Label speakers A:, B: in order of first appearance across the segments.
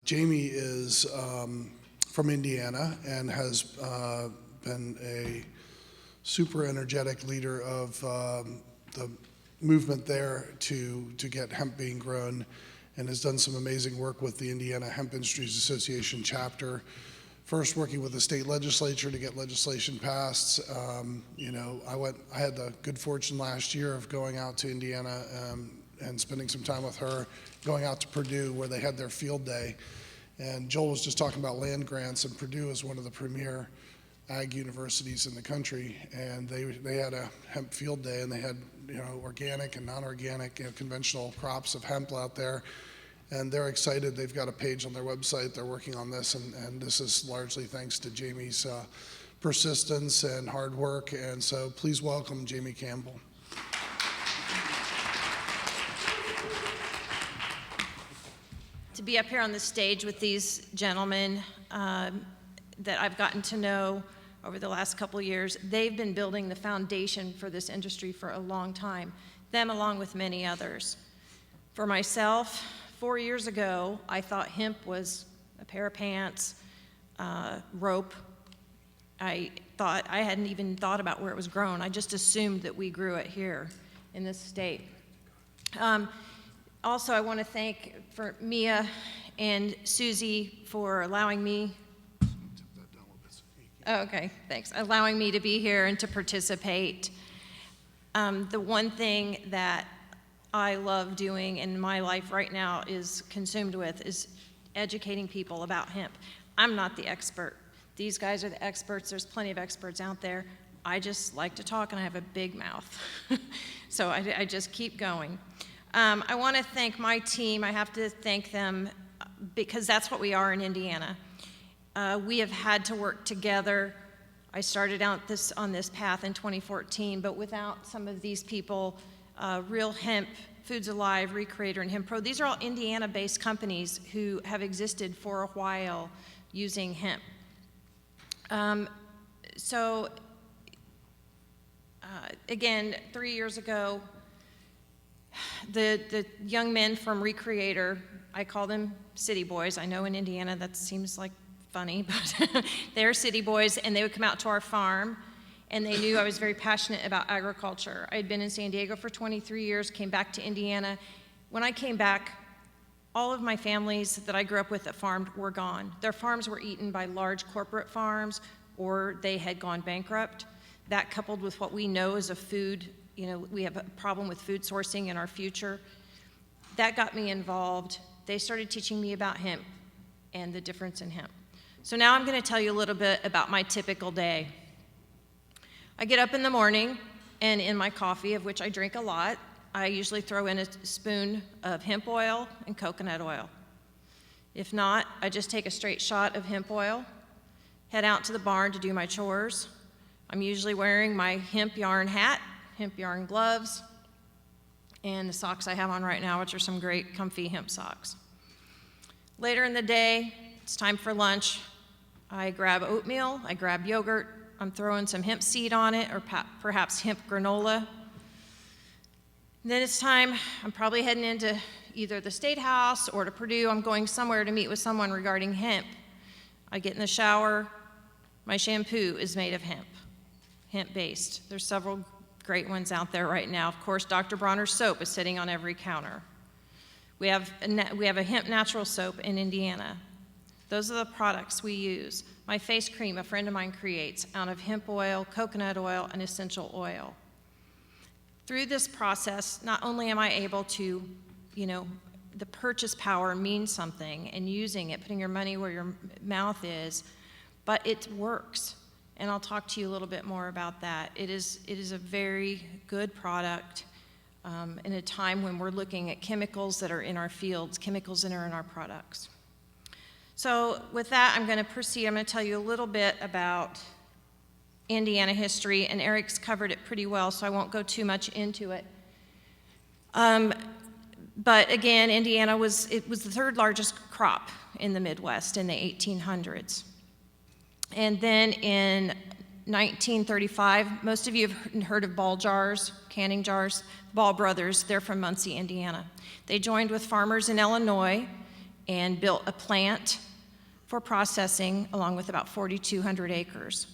A: Jamie is from Indiana and has been a super energetic leader of the movement there to get hemp being grown, and has done some amazing work with the Indiana Hemp Industries Association chapter. First working with the state legislature to get legislation passed. I had the good fortune last year of going out to Indiana and spending some time with her, going out to Purdue where they had their field day. And Joel was just talking about land grants, and Purdue is one of the premier ag universities in the country, and they had a hemp field day, and they had organic and non-organic conventional crops of hemp out there, and they're excited. They've got a page on their website. They're working on this, and this is largely thanks to Jamie's persistence and hard work. And so please welcome Jamie Campbell.
B: To be up here on the stage with these gentlemen that I've gotten to know over the last couple of years, they've been building the foundation for this industry for a long time, them along with many others. For myself, 4 years ago, I thought hemp was a pair of pants, rope. I hadn't even thought about where it was grown. I just assumed that we grew it here in this state. Also, I want to thank for Mia and Susie for allowing me. Oh, okay, thanks. Allowing me to be here and to participate. The one thing that I love doing in my life right now is consumed with is educating people about hemp. I'm not the expert. These guys are the experts. There's plenty of experts out there. I just like to talk, and I have a big mouth. So I just keep going. I want to thank my team. I have to thank them because that's what we are in Indiana. We have had to work together. I started out on this path in 2014, but without some of these people, Real Hemp, Foods Alive, Recreator, and HempPro, these are all Indiana-based companies who have existed for a while using hemp. Again, 3 years ago, the young men from Recreator, I call them city boys. I know in Indiana that seems like funny, but they're city boys, and they would come out to our farm, and they knew I was very passionate about agriculture. I had been in San Diego for 23 years, came back to Indiana. When I came back, all of my families that I grew up with that farmed were gone. Their farms were eaten by large corporate farms, or they had gone bankrupt. That coupled with what we know as a food, we have a problem with food sourcing in our future. That got me involved. They started teaching me about hemp and the difference in hemp. So now I'm going to tell you a little bit about my typical day. I get up in the morning, and in my coffee, of which I drink a lot, I usually throw in a spoon of hemp oil and coconut oil. If not, I just take a straight shot of hemp oil, head out to the barn to do my chores. I'm usually wearing my hemp yarn hat, hemp yarn gloves, and the socks I have on right now, which are some great comfy hemp socks. Later in the day, it's time for lunch. I grab oatmeal, I grab yogurt, I'm throwing some hemp seed on it, or perhaps hemp granola. And then it's time, I'm probably heading into either the State House or to Purdue. I'm going somewhere to meet with someone regarding hemp. I get in the shower, my shampoo is made of hemp, hemp-based. There's several great ones out there right now. Of course, Dr. Bronner's soap is sitting on every counter. We have a hemp natural soap in Indiana. Those are the products we use. My face cream, a friend of mine creates out of hemp oil, coconut oil, and essential oil. Through this process, not only am I able to, the purchase power means something, and using it, putting your money where your mouth is, but it works. And I'll talk to you a little bit more about that. It is a very good product in a time when we're looking at chemicals that are in our fields, chemicals that are in our products. So with that, I'm going to proceed. I'm going to tell you a little bit about Indiana history, and Eric's covered it pretty well, so I won't go too much into it. But again, Indiana was the third largest crop in the Midwest in the 1800s. And then in 1935, most of you have heard of Ball jars, canning jars. Ball brothers, they're from Muncie, Indiana. They joined with farmers in Illinois and built a plant for processing along with about 4,200 acres.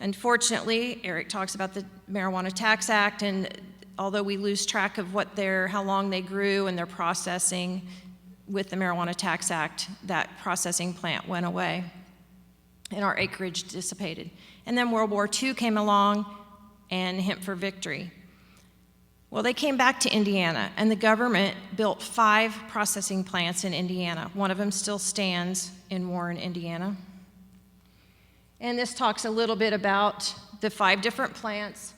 B: Unfortunately, Eric talks about the Marijuana Tax Act, and although we lose track of how long they grew and their processing with the Marijuana Tax Act, that processing plant went away and our acreage dissipated. And then World War II came along and Hemp for Victory. Well, they came back to Indiana, and the government built 5 processing plants in Indiana. One of them still stands in Warren, Indiana. And this talks a little bit about the 5 different plants.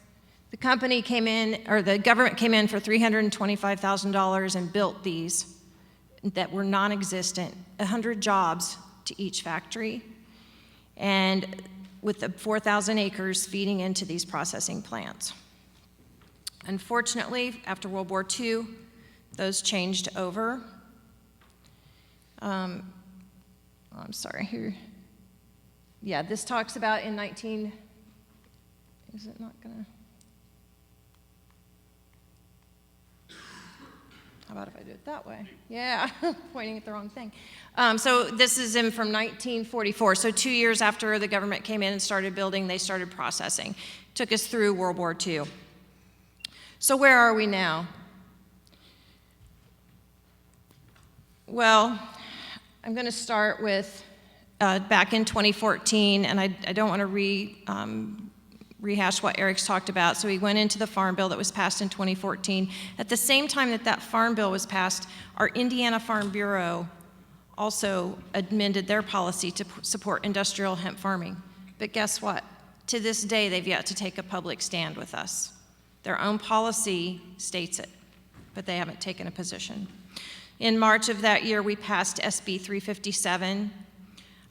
B: The company came in, or the government came in for $325,000 and built these that were non-existent, 100 jobs to each factory, and with the 4,000 acres feeding into these processing plants. Unfortunately, after World War II, those changed over. I'm sorry, here. Yeah, this talks about in is it not gonna? How about if I do it that way? Yeah, pointing at the wrong thing. So this is from 1944. So 2 years after the government came in and started building, they started processing. Took us through World War II. So where are we now? Well, I'm going to start with back in 2014, and I don't want to rehash what Eric's talked about. So he went into the Farm Bill that was passed in 2014. At the same time that Farm Bill was passed, our Indiana Farm Bureau also amended their policy to support industrial hemp farming. But guess what? To this day, they've yet to take a public stand with us. Their own policy states it, but they haven't taken a position. In March of that year, we passed SB 357.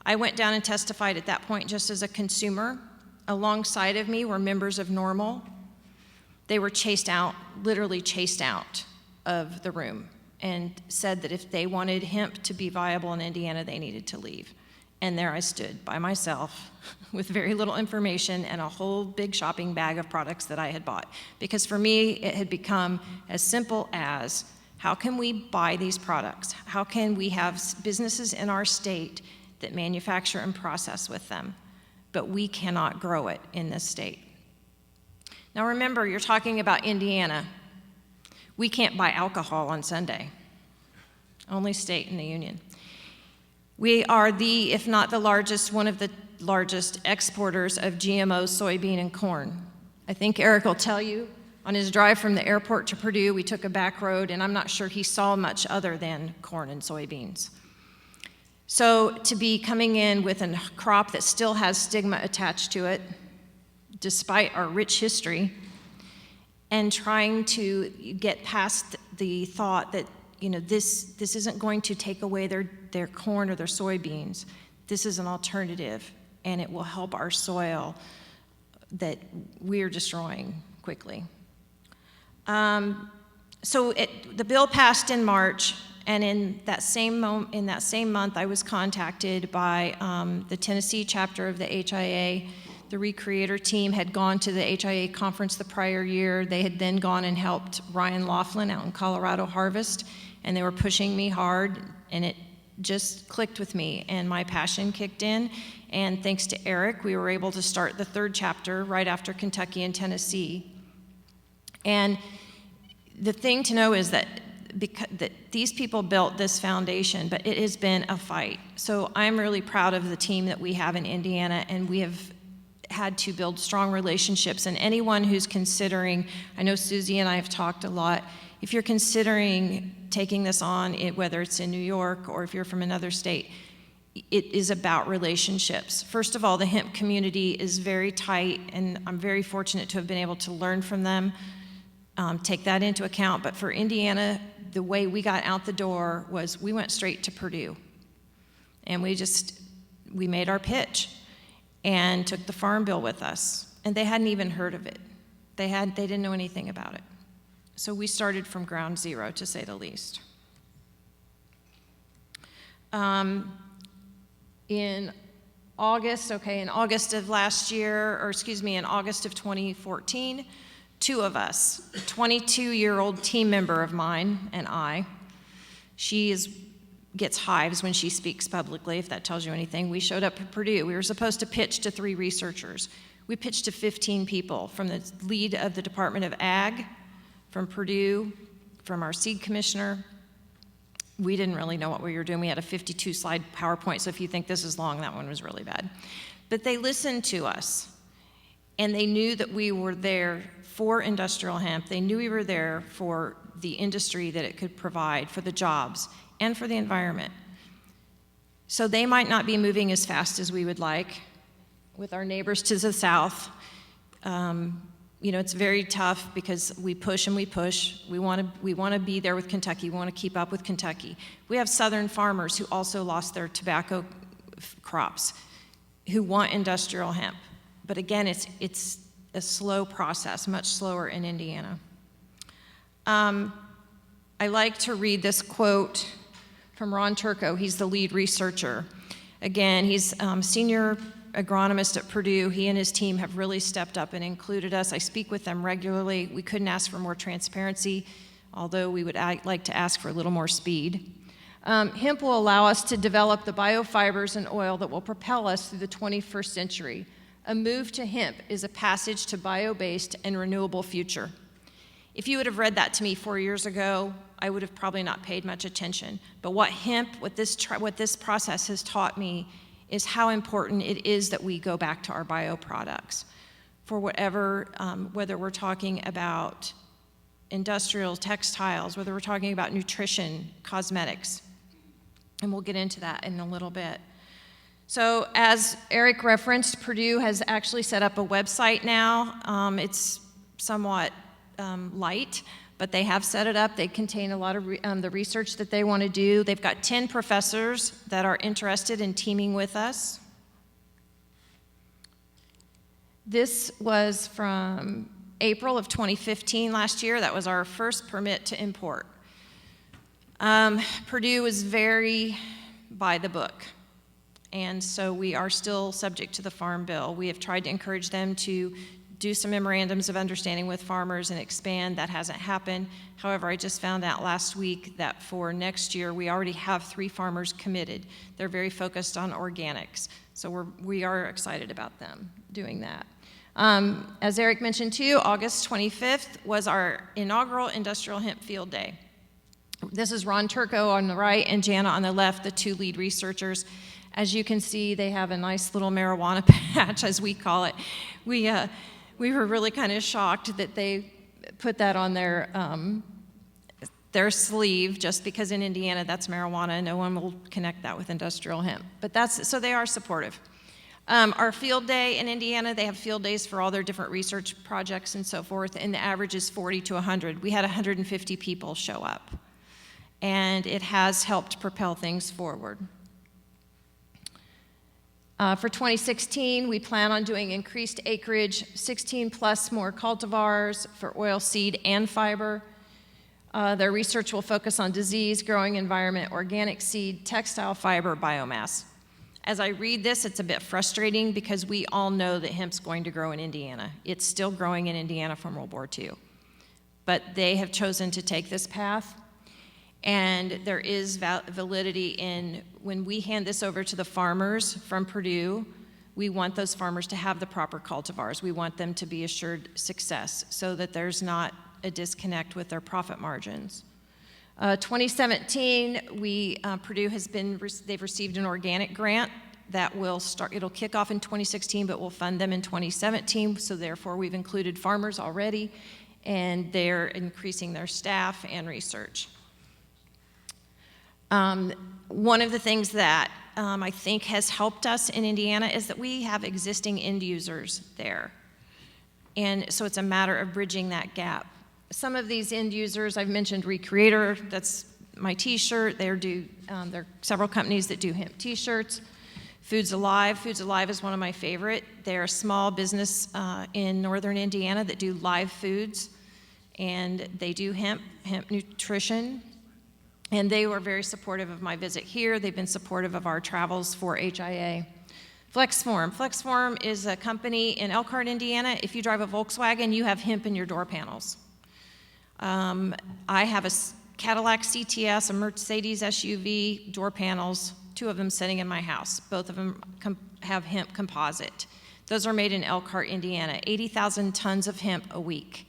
B: I went down and testified at that point just as a consumer. Alongside of me were members of NORML. They were chased out, literally chased out of the room, and said that if they wanted hemp to be viable in Indiana, they needed to leave. And there I stood by myself with very little information and a whole big shopping bag of products that I had bought. Because for me, it had become as simple as, how can we buy these products? How can we have businesses in our state that manufacture and process with them? But we cannot grow it in this state. Now remember, you're talking about Indiana. We can't buy alcohol on Sunday. Only state in the union. We are if not the largest, one of the largest exporters of GMO soybean and corn. I think Eric will tell you, on his drive from the airport to Purdue, we took a back road, and I'm not sure he saw much other than corn and soybeans. So to be coming in with a crop that still has stigma attached to it, despite our rich history, and trying to get past the thought that this isn't going to take away their corn or their soybeans. This is an alternative, and it will help our soil that we're destroying quickly. So the bill passed in March, and in that same month, I was contacted by the Tennessee chapter of the HIA. The Recreator team had gone to the HIA conference the prior year. They had then gone and helped Ryan Laughlin out in Colorado harvest, and they were pushing me hard, and it just clicked with me, and my passion kicked in. And thanks to Eric, we were able to start the 3rd chapter right after Kentucky and Tennessee. And the thing to know is that these people built this foundation, but it has been a fight. So I'm really proud of the team that we have in Indiana, and we have had to build strong relationships. And anyone who's considering, I know Susie and I have talked a lot, if you're considering taking this on, whether it's in New York or if you're from another state, it is about relationships. First of all, the hemp community is very tight, and I'm very fortunate to have been able to learn from them, take that into account. But for Indiana, the way we got out the door was we went straight to Purdue, and we made our pitch and took the Farm Bill with us, and they hadn't even heard of it. They didn't know anything about it. So we started from ground zero, to say the least. In August of 2014, 2 of us, a 22-year-old team member of mine and I, she is gets hives when she speaks publicly, if that tells you anything. We showed up at Purdue. We were supposed to pitch to 3 researchers. We pitched to 15 people, from the lead of the Department of Ag, from Purdue, from our seed commissioner. We didn't really know what we were doing. We had a 52-slide PowerPoint, so if you think this is long, that one was really bad. But they listened to us, and they knew that we were there for industrial hemp. They knew we were there for the industry that it could provide, for the jobs, and for the environment. So they might not be moving as fast as we would like with our neighbors to the south. It's very tough because we push and we push. We want to be there with Kentucky. We want to keep up with Kentucky. We have southern farmers who also lost their tobacco crops, who want industrial hemp. But again, it's a slow process, much slower in Indiana. I like to read this quote from Ron Turco. He's the lead researcher. Again, he's senior agronomist at Purdue. He and his team have really stepped up and included us. I speak with them regularly. We couldn't ask for more transparency, although we would like to ask for a little more speed. Hemp will allow us to develop the biofibers and oil that will propel us through the 21st century. A move to hemp is a passage to bio-based and renewable future. If you would have read that to me 4 years ago, I would have probably not paid much attention. But what this process has taught me is how important it is that we go back to our bioproducts for whatever, whether we're talking about industrial textiles, whether we're talking about nutrition, cosmetics, and we'll get into that in a little bit. So as Eric referenced, Purdue has actually set up a website now. It's somewhat light, but they have set it up. They contain a lot of the research that they want to do. They've got 10 professors that are interested in teaming with us. This was from April of 2015 last year. That was our first permit to import. Purdue is very by the book, and so we are still subject to the Farm Bill. We have tried to encourage them to do some memorandums of understanding with farmers and expand. That hasn't happened. However, I just found out last week that for next year, we already have 3 farmers committed. They're very focused on organics, so we are excited about them doing that. As Eric mentioned too, August 25th was our inaugural Industrial Hemp Field Day. This is Ron Turco on the right and Jana on the left, the 2 lead researchers. As you can see, they have a nice little marijuana patch, as we call it. We were really kind of shocked that they put that on their sleeve, just because in Indiana that's marijuana. No one will connect that with industrial hemp. But so they are supportive. Our field day in Indiana, they have field days for all their different research projects and so forth, and the average is 40 to 100. We had 150 people show up, and it has helped propel things forward. For 2016, we plan on doing increased acreage, 16 plus more cultivars for oil seed and fiber. Their research will focus on disease, growing environment, organic seed, textile fiber, biomass. As I read this, it's a bit frustrating because we all know that hemp's going to grow in Indiana. It's still growing in Indiana from World War II. But they have chosen to take this path. And there is validity in when we hand this over to the farmers from Purdue, we want those farmers to have the proper cultivars. We want them to be assured success so that there's not a disconnect with their profit margins. 2017, Purdue they've received an organic grant that it'll kick off in 2016, but we'll fund them in 2017. So therefore, we've included farmers already, and they're increasing their staff and research. One of the things that I think has helped us in Indiana is that we have existing end users there. And so it's a matter of bridging that gap. Some of these end users, I've mentioned Recreator, that's my t-shirt. There are several companies that do hemp t-shirts. Foods Alive. Foods Alive is one of my favorite. They're a small business in northern Indiana that do live foods, and they do hemp nutrition. And they were very supportive of my visit here. They've been supportive of our travels for HIA. FlexForm. FlexForm is a company in Elkhart, Indiana. If you drive a Volkswagen, you have hemp in your door panels. I have a Cadillac CTS, a Mercedes SUV, door panels, 2 of them sitting in my house. Both of them have hemp composite. Those are made in Elkhart, Indiana, 80,000 tons of hemp a week.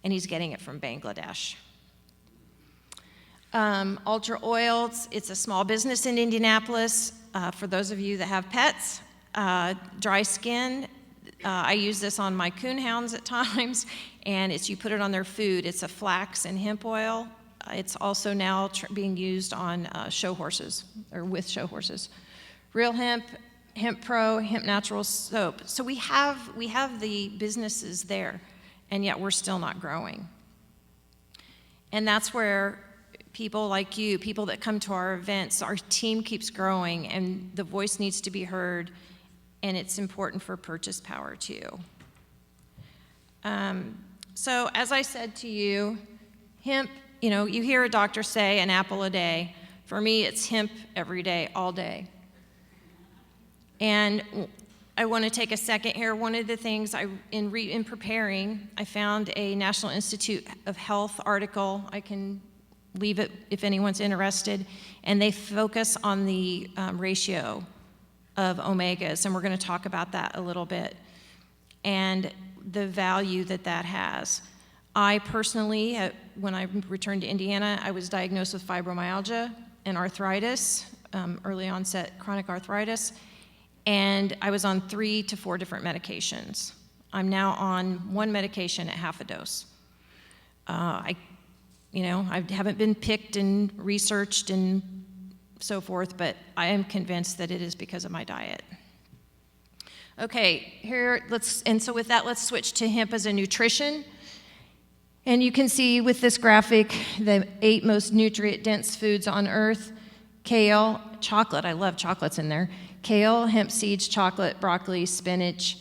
B: And he's getting it from Bangladesh. Ultra Oils, it's a small business in Indianapolis. For those of you that have pets, dry skin, I use this on my coonhounds at times, and you put it on their food. It's a flax and hemp oil. It's also now being used on show horses, or with show horses. Real Hemp, Hemp Pro, Hemp Natural Soap. So we have the businesses there, and yet we're still not growing. And that's where people like you, people that come to our events, our team keeps growing, and the voice needs to be heard, and it's important for purchase power too. So as I said to you, hemp, you hear a doctor say an apple a day. For me, it's hemp every day, all day. And I want to take a second here. One of the things in preparing, I found a National Institute of Health article. I can leave it if anyone's interested. And they focus on the ratio of omegas, and we're going to talk about that a little bit, and the value that has. I personally, when I returned to Indiana, I was diagnosed with fibromyalgia and arthritis, early onset chronic arthritis, and I was on 3 to 4 different medications. I'm now on 1 medication at half a dose. I haven't been picked and researched and so forth, but I am convinced that it is because of my diet. Okay, so with that, let's switch to hemp as a nutrition. And you can see with this graphic the 8 most nutrient-dense foods on earth: kale, chocolate, I love chocolates in there, kale, hemp seeds, chocolate, broccoli, spinach,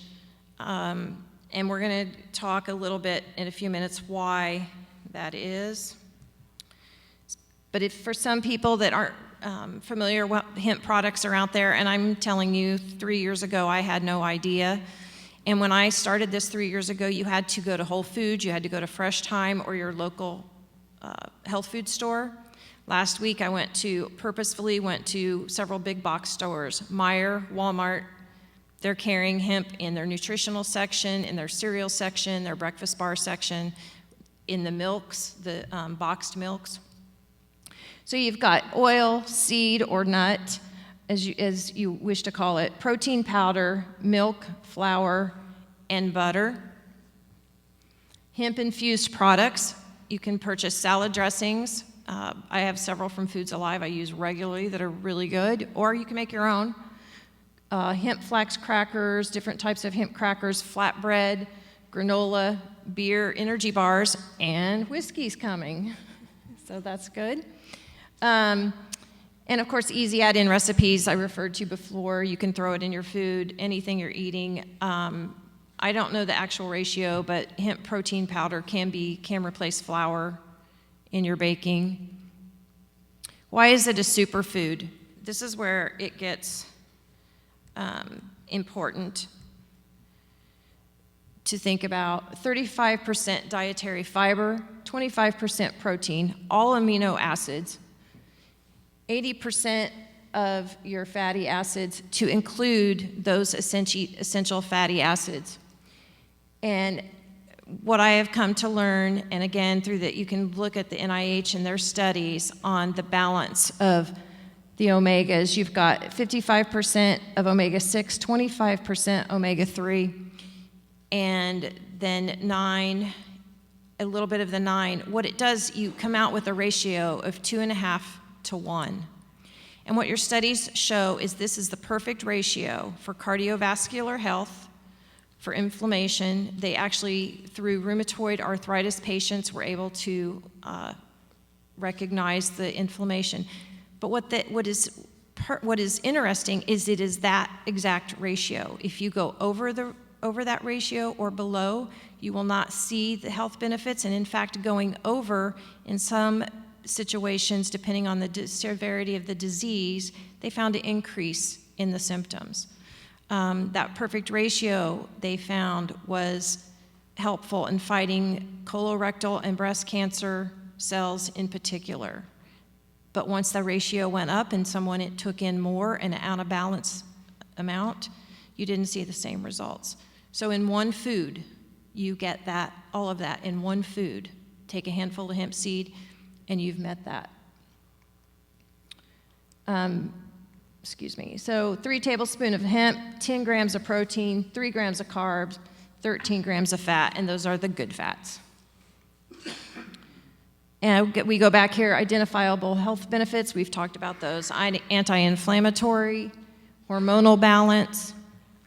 B: and we're going to talk a little bit in a few minutes why that is. But for some people that aren't familiar what hemp products are out there, and I'm telling you, 3 years ago I had no idea. And when I started this 3 years ago, you had to go to Whole Foods, you had to go to Fresh Time or your local health food store. Last week I purposefully went to several big box stores, Meijer, Walmart. They're carrying hemp in their nutritional section, in their cereal section, their breakfast bar section, in the milks, the boxed milks. So you've got oil, seed, or nut, as you wish to call it, protein powder, milk, flour, and butter. Hemp-infused products. You can purchase salad dressings. I have several from Foods Alive I use regularly that are really good, or you can make your own. Hemp flax crackers, different types of hemp crackers, flatbread, granola, beer, energy bars, and whiskey's coming. So that's good. And of course, easy add-in recipes I referred to before. You can throw it in your food, anything you're eating. I don't know the actual ratio, but hemp protein powder can replace flour in your baking. Why is it a superfood? This is where it gets important to think about. 35% dietary fiber, 25% protein, all amino acids, 80% of your fatty acids to include those essential fatty acids. And what I have come to learn, and again, through that, you can look at the NIH and their studies on the balance of the omegas. You've got 55% of omega-6, 25% omega-3, and then 9, a little bit of the 9. What it does, you come out with a ratio of 2.5 to 1. And what your studies show is this is the perfect ratio for cardiovascular health, for inflammation. They actually, through rheumatoid arthritis patients, were able to recognize the inflammation. But what is interesting is it is that exact ratio. If you go over that ratio or below, you will not see the health benefits. And in fact, going over in some situations, depending on the severity of the disease, they found an increase in the symptoms. That perfect ratio, they found, was helpful in fighting colorectal and breast cancer, cells in particular. But once the ratio went up and it took in more and out of balance amount, you didn't see the same results. So in one food, you get that, all of that in one food. Take a handful of hemp seed, and you've met that. So 3 tablespoons of hemp, 10 grams of protein, 3 grams of carbs, 13 grams of fat, and those are the good fats. And we go back here, identifiable health benefits. We've talked about those. Anti-inflammatory, hormonal balance,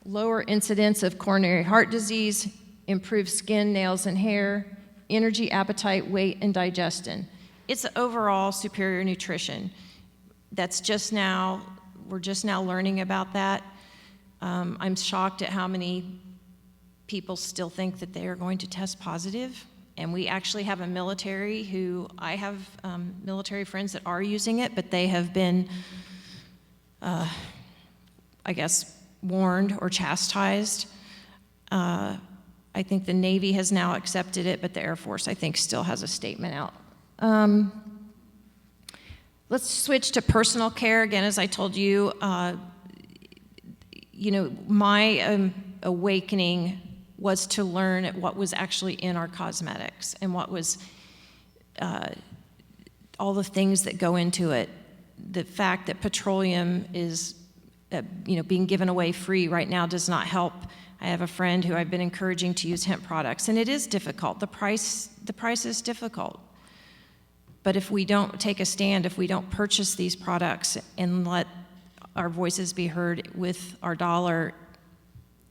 B: lower incidence of coronary heart disease, improved skin, nails, and hair, energy, appetite, weight, and digestion. It's overall superior nutrition. That's just now, we're just now learning about that. I'm shocked at how many people still think that they are going to test positive. And we actually have a military I have military friends that are using it, but they have been, I guess, warned or chastised. I think the Navy has now accepted it, but the Air Force, I think, still has a statement out. Let's switch to personal care. Again, as I told you, my awakening was to learn what was actually in our cosmetics and what was all the things that go into it. The fact that petroleum is being given away free right now does not help. I have a friend who I've been encouraging to use hemp products, and it is difficult. The price is difficult. But if we don't take a stand, if we don't purchase these products and let our voices be heard with our dollar,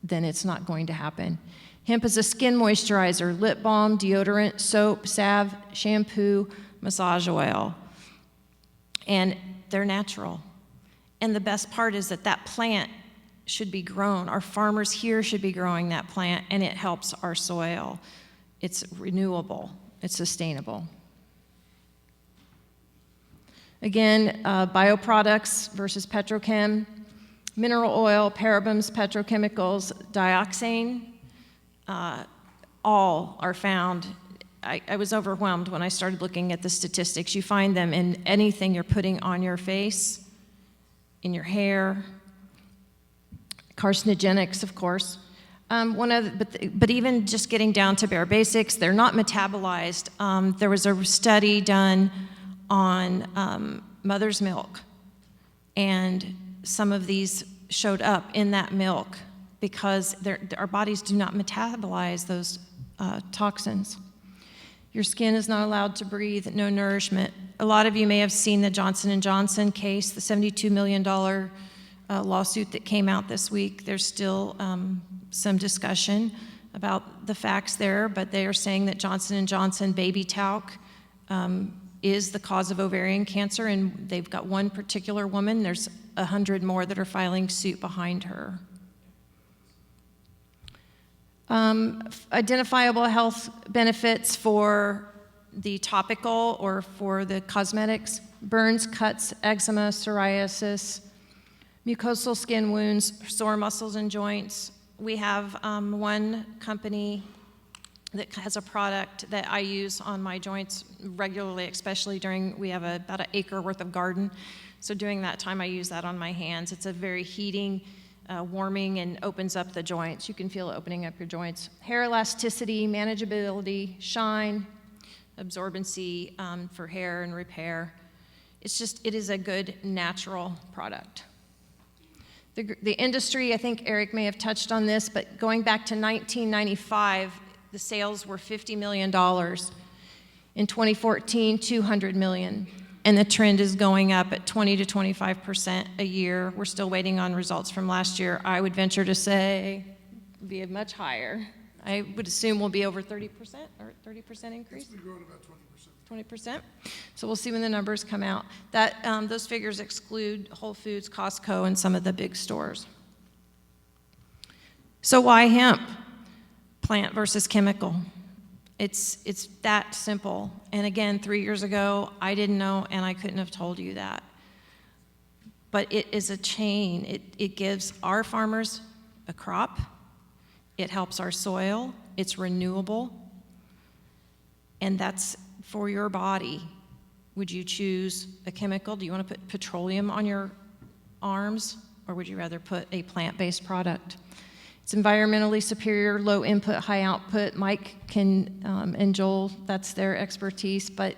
B: then it's not going to happen. Hemp is a skin moisturizer, lip balm, deodorant, soap, salve, shampoo, massage oil. And they're natural. And the best part is that plant should be grown. Our farmers here should be growing that plant, and it helps our soil. It's renewable. It's sustainable. Again, bioproducts versus petrochem, mineral oil, parabens, petrochemicals, dioxane, all are found. I was overwhelmed when I started looking at the statistics. You find them in anything you're putting on your face, in your hair, carcinogenics, of course. But even just getting down to bare basics, they're not metabolized. There was a study done on mother's milk, and some of these showed up in that milk because our bodies do not metabolize those toxins. Your skin is not allowed to breathe, no nourishment. A lot of you may have seen the Johnson & Johnson case, the $72 million lawsuit that came out this week. There's still some discussion about the facts there, but they are saying that Johnson & Johnson baby talc is the cause of ovarian cancer, and they've got one particular woman. There's 100 more that are filing suit behind her. Identifiable health benefits for the topical or for the cosmetics: burns, cuts, eczema, psoriasis, mucosal skin wounds, sore muscles and joints. We have one company that has a product that I use on my joints regularly, especially we have about an acre worth of garden. So during that time, I use that on my hands. It's a very heating, warming, and opens up the joints. You can feel it opening up your joints. Hair elasticity, manageability, shine, absorbency for hair and repair. It is a good natural product. The industry, I think Eric may have touched on this, but going back to 1995, the sales were $50 million. In 2014, $200 million. And the trend is going up at 20 to 25% a year. We're still waiting on results from last year. I would venture to say it'll be much higher. I would assume we'll be over 30% or 30% increase.
A: It's been growing about 20%.
B: 20%. So we'll see when the numbers come out. Those figures exclude Whole Foods, Costco, and some of the big stores. So why hemp? Plant versus chemical. It's that simple. And again, 3 years ago, I didn't know, and I couldn't have told you that. But it is a chain. It gives our farmers a crop. It helps our soil. It's renewable. And that's for your body, would you choose a chemical? Do you want to put petroleum on your arms, or would you rather put a plant-based product? It's environmentally superior, low input, high output. Mike and Joel, that's their expertise, but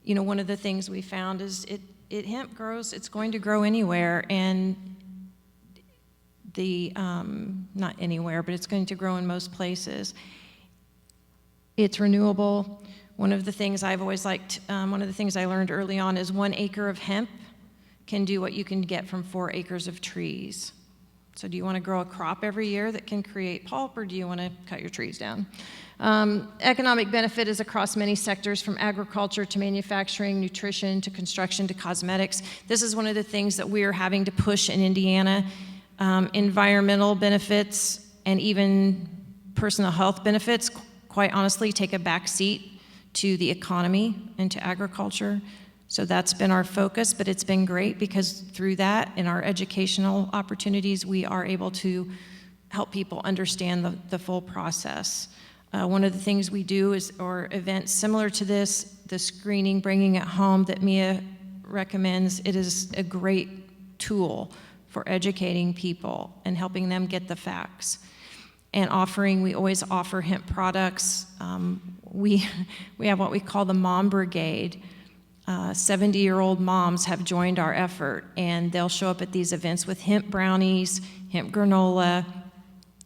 B: you know, one of the things we found is hemp grows, it's going to grow anywhere, and not anywhere, but it's going to grow in most places. It's renewable. One of the things I've always liked, one of the things I learned early on is 1 acre of hemp can do what you can get from 4 acres of trees. So do you want to grow a crop every year that can create pulp, or do you want to cut your trees down? Economic benefit is across many sectors, from agriculture to manufacturing, nutrition to construction to cosmetics. This is one of the things that we are having to push in Indiana. Environmental benefits and even personal health benefits, quite honestly, take a back seat to the economy and to agriculture. So that's been our focus, but it's been great because through that and our educational opportunities, we are able to help people understand the full process. One of the things we do is, or events similar to this, the screening, Bringing It Home that Mia recommends, it is a great tool for educating people and helping them get the facts. And we always offer hemp products. We have what we call the Mom Brigade. 70-year-old moms have joined our effort, and they'll show up at these events with hemp brownies, hemp granola,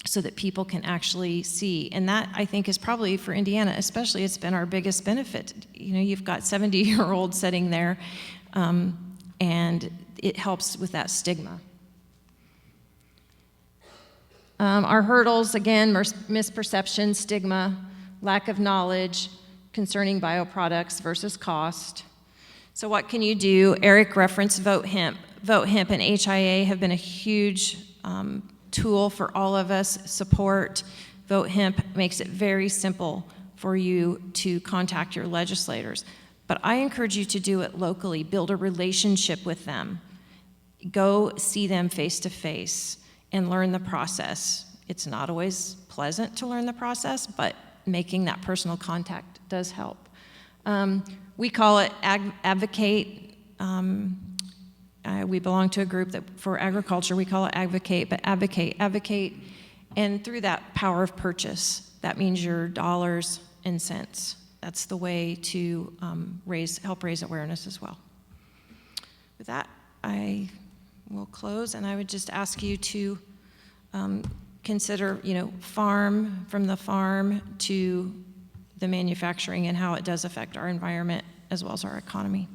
B: so that people can actually see. And that, I think, is probably for Indiana especially, it's been our biggest benefit. You know, you've got 70-year-olds sitting there, and it helps with that stigma. Our hurdles, again, misperception, stigma, lack of knowledge concerning bioproducts versus cost. So what can you do? Eric referenced Vote Hemp. Vote Hemp and HIA have been a huge tool for all of us. Support. Vote Hemp makes it very simple for you to contact your legislators. But I encourage you to do it locally. Build a relationship with them. Go see them face to face and learn the process. It's not always pleasant to learn the process, but making that personal contact does help. We call it advocate. We belong to a group that for agriculture, we call it advocate, but advocate. And through that power of purchase, that means your dollars and cents. That's the way to help raise awareness as well. With that, I will close, and I would just ask you to consider, from the farm to the manufacturing and how it does affect our environment as well as our economy.